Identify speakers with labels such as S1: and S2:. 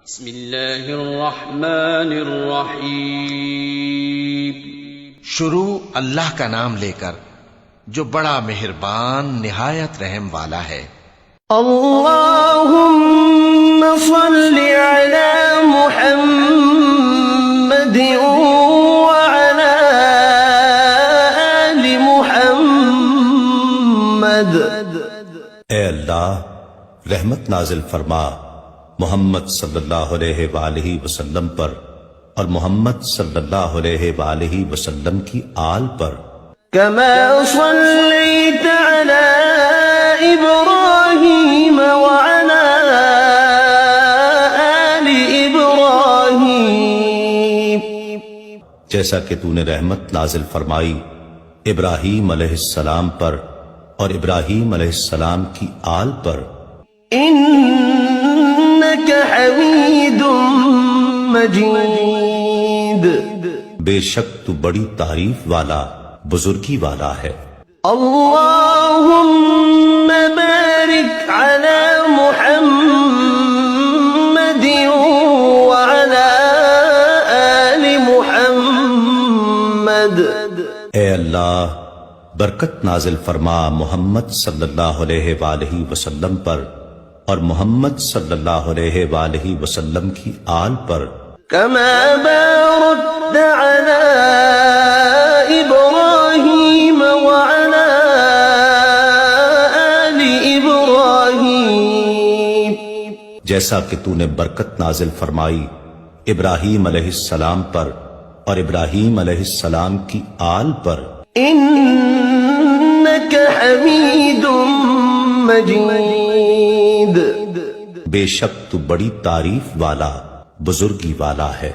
S1: بسم اللہ الرحمن الرحیم۔
S2: شروع اللہ کا نام لے کر جو بڑا مہربان نہایت رحم والا ہے۔
S3: اللہم صل علی محمد وعلی آل محمد۔
S4: اے اللہ رحمت نازل فرما محمد صلی اللہ علیہ وآلہ وسلم پر اور محمد صلی اللہ علیہ وآلہ وسلم کی آل پر۔
S3: کما صلیت علی ابراہیم وعلی آل ابراہیم،
S4: جیسا کہ تو نے رحمت نازل فرمائی ابراہیم علیہ السلام پر اور ابراہیم علیہ السلام کی آل پر۔
S3: انک حمید مجید،
S4: بے شک تو بڑی تعریف والا بزرگی والا ہے۔
S3: اللہم بارک علی محمد وعلی آل محمد۔
S4: اے اللہ برکت نازل فرما محمد صلی اللہ علیہ وآلہ وسلم پر اور محمد صلی اللہ علیہ وآلہ وسلم کی آل پر۔
S3: کما بارکت علی ابراہیم وعلی آل ابراہیم،
S4: جیسا کہ تو نے برکت نازل فرمائی ابراہیم علیہ السلام پر اور ابراہیم علیہ السلام کی آل پر۔
S3: انک حمید مجید،
S4: بے شک تو بڑی تعریف والا بزرگی والا ہے۔